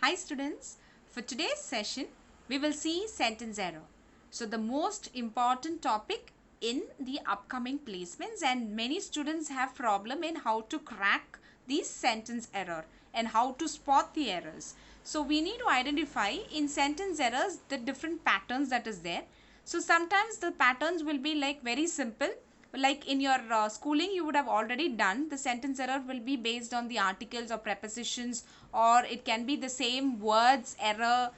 Hi students, for today's session we will see sentence error. So the most important topic in the upcoming placements, and many students have problem in how to crack these sentence error and how to spot the errors. So we need to identify in sentence errors the different patterns that is there. So sometimes the patterns will be like very simple, like in your schooling you would have already done. The sentence error will be based on the articles or prepositions, or it can be the same words error,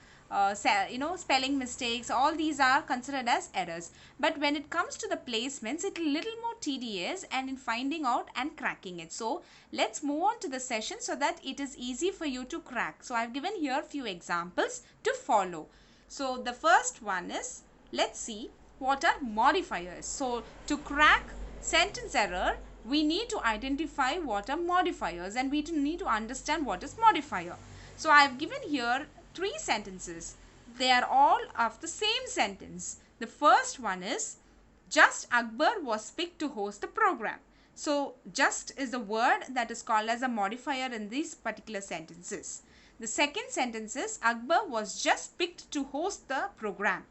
spelling mistakes. All these are considered as errors. But when it comes to the placements, it's a little more tedious and in finding out and cracking it. So let's move on to the session so that it is easy for you to crack. So I've given here a few examples to follow. So the first one is, let's see what are modifiers. So to crack sentence error, we need to identify what are modifiers, and we need to understand what is modifier. So I have given here three sentences. They are all of the same sentence. The first one is, just Akbar was picked to host the program. So just is the word that is called as a modifier in these particular sentences. The second sentence is, Akbar was just picked to host the program.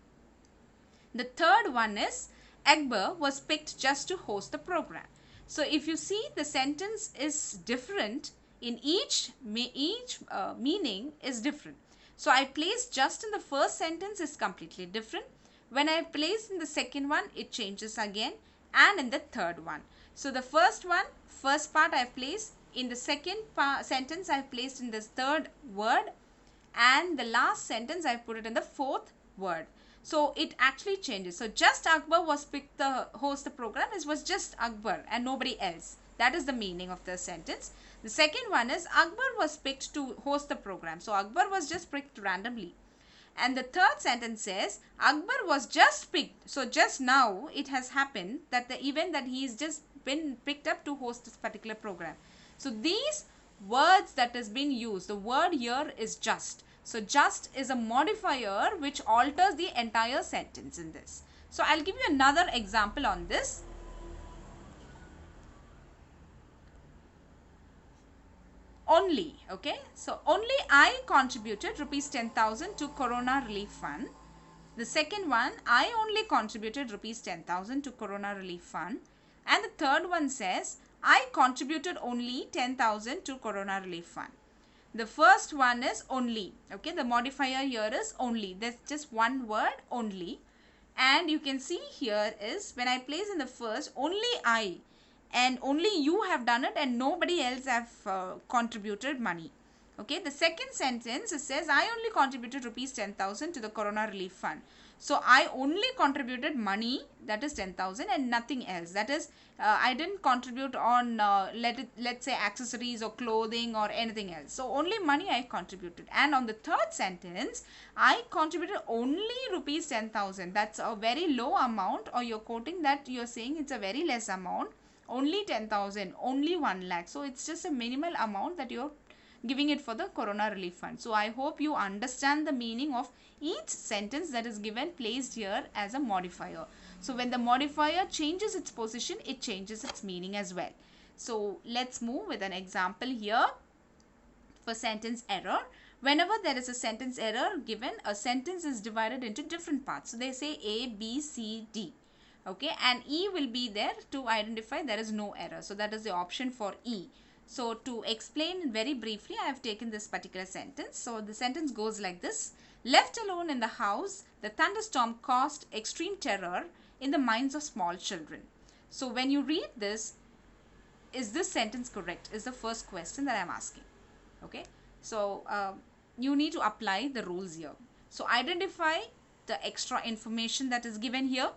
The third one is, Akbar was picked just to host the program. So if you see, the sentence is different in each meaning is different. So I place just in the first sentence is completely different. When I place in the second one, it changes again, and in the third one. So the first part I have placed in the second sentence, I have placed in this third word, and the last sentence I have put it in the fourth word. So it actually changes. So just Akbar was picked to host the program. It was just Akbar and nobody else. That is the meaning of the sentence. The second one is, Akbar was picked to host the program. So Akbar was just picked randomly. And the third sentence says, Akbar was just picked. So just now it has happened that the event that he has just been picked up to host this particular program. So these words that has been used, the word here is just. So just is a modifier which alters the entire sentence in this. So I'll give you another example on this. Only, okay. So only I contributed rupees 10,000 to Corona Relief Fund. The second one, I only contributed rupees 10,000 to Corona Relief Fund. And the third one says, I contributed only 10,000 to Corona Relief Fund. The first one is only, okay. The modifier here is only. There's just one word, only. And you can see here is, when I place in the first, only I and only you have done it and nobody else have contributed money. Okay, the second sentence, it says, I only contributed rupees 10,000 to the Corona Relief Fund. So I only contributed money, that is 10,000, and nothing else. That is, I didn't contribute on let's say accessories or clothing or anything else. So only money I contributed. And on the third sentence, I contributed only rupees 10,000. That's a very low amount, or you're quoting that you're saying it's a very less amount. Only 10,000, only 1 lakh. So it's just a minimal amount that you're giving it for the Corona Relief Fund. So I hope you understand the meaning of each sentence that is given, placed here as a modifier. So when the modifier changes its position, it changes its meaning as well. So let's move with an example here for sentence error. Whenever there is a sentence error given, a sentence is divided into different parts. So they say A, B, C, D. Okay, and E will be there to identify there is no error. So that is the option for E. So to explain very briefly, I have taken this particular sentence. So the sentence goes like this. Left alone in the house, the thunderstorm caused extreme terror in the minds of small children. So when you read this, is this sentence correct? Is the first question that I am asking. Okay. So you need to apply the rules here. So identify the extra information that is given here.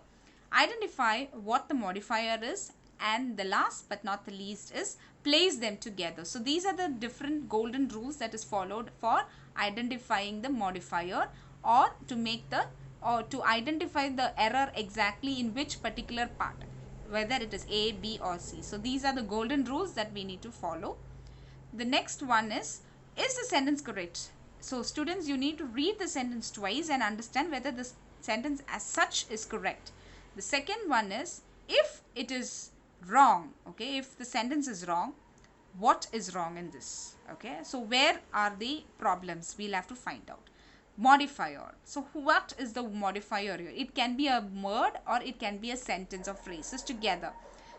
Identify what the modifier is, and the last but not the least is place them together. So these are the different golden rules that is followed for identifying the modifier, or to make the, or to identify the error exactly in which particular part, whether it is A, B or C. So these are the golden rules that we need to follow. The next one is the sentence correct? So students, you need to read the sentence twice and understand whether this sentence as such is correct. The second one is, if it is wrong, okay, if the sentence is wrong, what is wrong in this. Okay, so where are the problems? We'll have to find out. Modifier. So what is the modifier here? It can be a word or it can be a sentence or phrases together.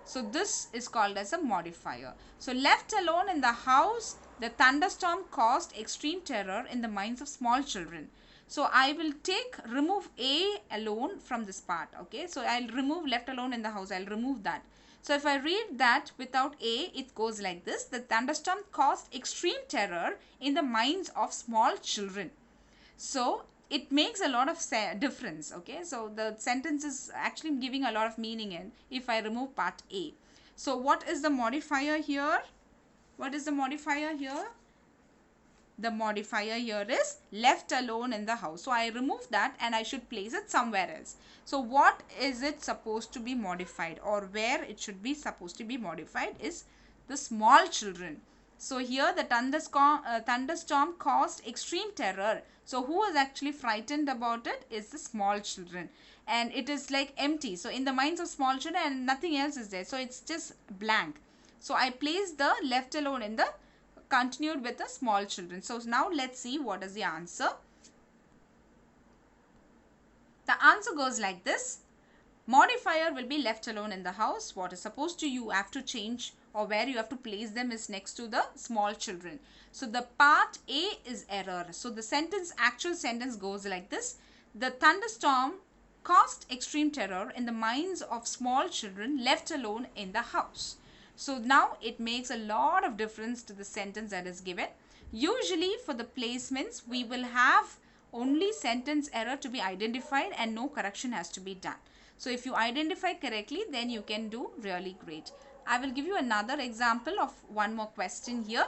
So this is called as a modifier. So left alone in the house, the thunderstorm caused extreme terror in the minds of small children. So I will remove A alone from this part. Okay, so I'll remove left alone in the house. I'll remove that. So if I read that without A, it goes like this. The thunderstorm caused extreme terror in the minds of small children. So it makes a lot of difference. Okay, so the sentence is actually giving a lot of meaning in if I remove part A. So what is the modifier here? What is the modifier here? The modifier here is left alone in the house. So I remove that and I should place it somewhere else. So what is it supposed to be modified, or where it should be supposed to be modified is the small children. So here the thunderstorm caused extreme terror. So who was actually frightened about it is the small children. And it is like empty. So in the minds of small children and nothing else is there. So it's just blank. So I place the left alone in the continued with the small children. So now let's see what is the answer. The answer goes like this. Modifier will be left alone in the house. What is supposed to you have to change, or where you have to place them, is next to the small children. So the part A is error. So the actual sentence goes like this. The thunderstorm caused extreme terror in the minds of small children left alone in the house. So now it makes a lot of difference to the sentence that is given. Usually for the placements, we will have only sentence error to be identified and no correction has to be done. So if you identify correctly, then you can do really great. I will give you another example of one more question here.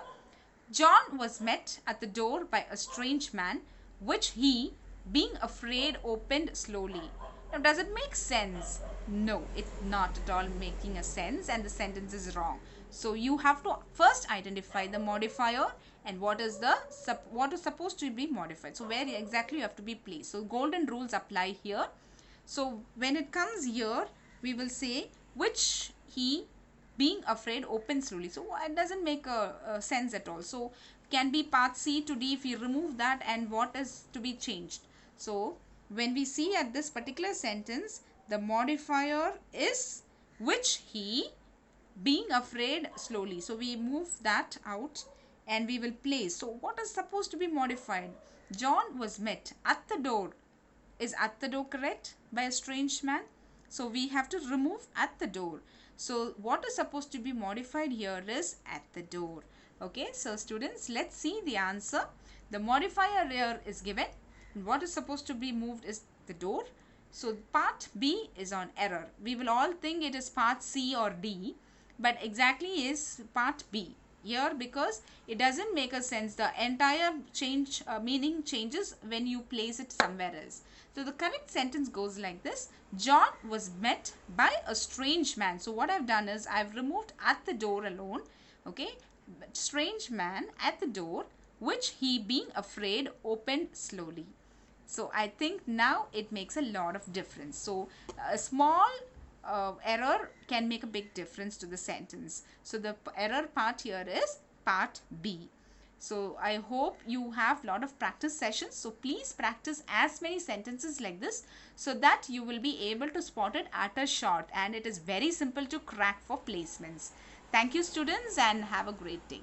John was met at the door by a strange man, which he, being afraid, opened slowly. Now, does it make sense? No, it's not at all making a sense, and the sentence is wrong. So you have to first identify the modifier and what is supposed to be modified. So where exactly you have to be placed. So golden rules apply here. So when it comes here, we will say which he, being afraid, opened slowly. So it doesn't make a sense at all. So can be part C to D if you remove that, and what is to be changed. So when we see at this particular sentence, the modifier is which he, being afraid, slowly. So we move that out and we will place. So what is supposed to be modified? John was met at the door. Is at the door correct? By a strange man. So we have to remove at the door. So what is supposed to be modified here is at the door. Okay, so students, let's see the answer. The modifier here is given. What is supposed to be moved is the door. So part B is on error. We will all think it is part C or D, but exactly is part B here, because it doesn't make a sense. The entire meaning changes when you place it somewhere else. So the correct sentence goes like this. John was met by a strange man. So what I've done is I've removed at the door alone. Okay, strange man at the door, which he, being afraid, opened slowly. So I think now it makes a lot of difference. So a small error can make a big difference to the sentence. So the error part here is part B. So I hope you have a lot of practice sessions. So please practice as many sentences like this so that you will be able to spot it at a shot, and it is very simple to crack for placements. Thank you students, and have a great day.